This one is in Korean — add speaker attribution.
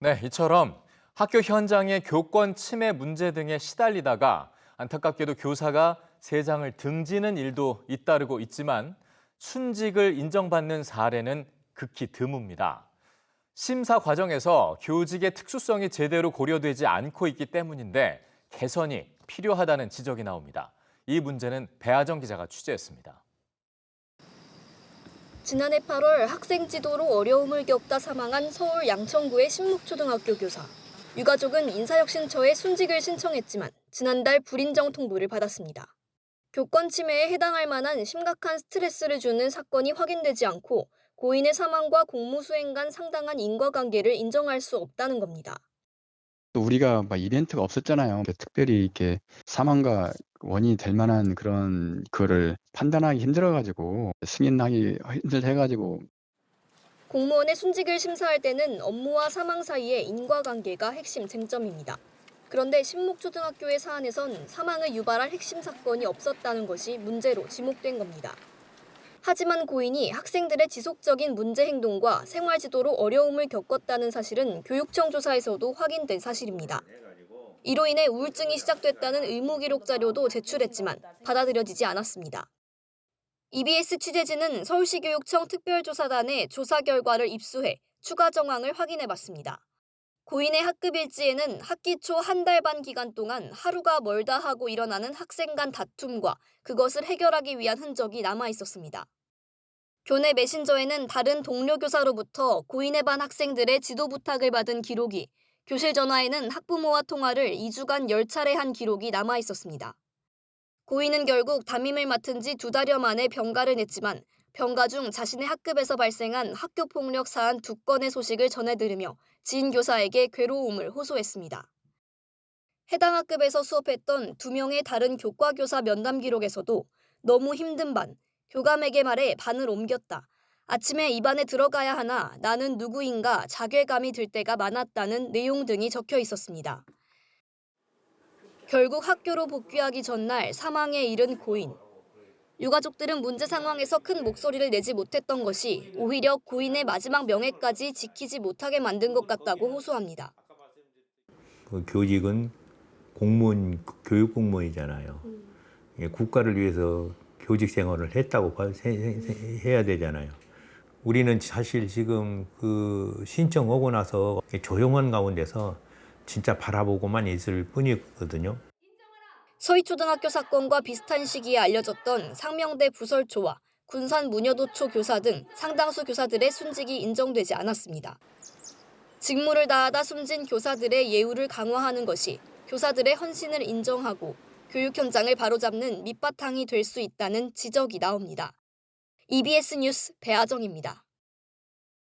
Speaker 1: 네, 이처럼 학교 현장의 교권 침해 문제 등에 시달리다가 안타깝게도 교사가 세상을 등지는 일도 잇따르고 있지만 순직을 인정받는 사례는 극히 드뭅니다. 심사 과정에서 교직의 특수성이 제대로 고려되지 않고 있기 때문인데 개선이 필요하다는 지적이 나옵니다. 이 문제는 배아정 기자가 취재했습니다.
Speaker 2: 지난해 8월 학생 지도로 어려움을 겪다 사망한 서울 양천구의 신묵초등학교 교사. 유가족은 인사혁신처에 순직을 신청했지만 지난달 불인정 통보를 받았습니다. 교권 침해에 해당할 만한 심각한 스트레스를 주는 사건이 확인되지 않고 고인의 사망과 공무 수행 간 상당한 인과관계를 인정할 수 없다는 겁니다.
Speaker 3: 또 우리가 막 이벤트가 없었잖아요. 특별히 이렇게 사망과 원인이 될 만한 그런 거를 판단하기 힘들어가지고 승인하기 힘들해가지고
Speaker 2: 공무원의 순직을 심사할 때는 업무와 사망 사이의 인과관계가 핵심 쟁점입니다. 그런데 신묵초등학교의 사안에선 사망을 유발할 핵심 사건이 없었다는 것이 문제로 지목된 겁니다. 하지만 고인이 학생들의 지속적인 문제 행동과 생활 지도로 어려움을 겪었다는 사실은 교육청 조사에서도 확인된 사실입니다. 이로 인해 우울증이 시작됐다는 의무 기록 자료도 제출했지만 받아들여지지 않았습니다. EBS 취재진은 서울시교육청 특별조사단에 조사 결과를 입수해 추가 정황을 확인해봤습니다. 고인의 학급 일지에는 학기 초 한 달 반 기간 동안 하루가 멀다 하고 일어나는 학생 간 다툼과 그것을 해결하기 위한 흔적이 남아 있었습니다. 교내 메신저에는 다른 동료 교사로부터 고인의 반 학생들의 지도 부탁을 받은 기록이, 교실 전화에는 학부모와 통화를 2주간 10차례 한 기록이 남아 있었습니다. 고인은 결국 담임을 맡은 지 2달여 만에 병가를 냈지만 병가 중 자신의 학급에서 발생한 학교폭력 사안 2건의 소식을 전해 들으며 지인 교사에게 괴로움을 호소했습니다. 해당 학급에서 수업했던 2명의 다른 교과 교사 면담 기록에서도 너무 힘든 반, 교감에게 말해 반을 옮겼다. 아침에 이 반에 들어가야 하나 나는 누구인가 자괴감이 들 때가 많았다는 내용 등이 적혀 있었습니다. 결국 학교로 복귀하기 전날 사망에 이른 고인. 유가족들은 문제 상황에서 큰 목소리를 내지 못했던 것이 오히려 고인의 마지막 명예까지 지키지 못하게 만든 것 같다고 호소합니다.
Speaker 4: 그 교직은 공무원, 교육 공무원이잖아요. 국가를 위해서 교직 생활을 했다고 해야 되잖아요. 우리는 사실 지금 그 신청 오고 나서 조용한 가운데서 진짜 바라보고만 있을 뿐이거든요.
Speaker 2: 서희초등학교 사건과 비슷한 시기에 알려졌던 상명대 부설초와 군산 무녀도초 교사 등 상당수 교사들의 순직이 인정되지 않았습니다. 직무를 다하다 숨진 교사들의 예우를 강화하는 것이 교사들의 헌신을 인정하고 교육 현장을 바로잡는 밑바탕이 될 수 있다는 지적이 나옵니다. EBS 뉴스 배아정입니다.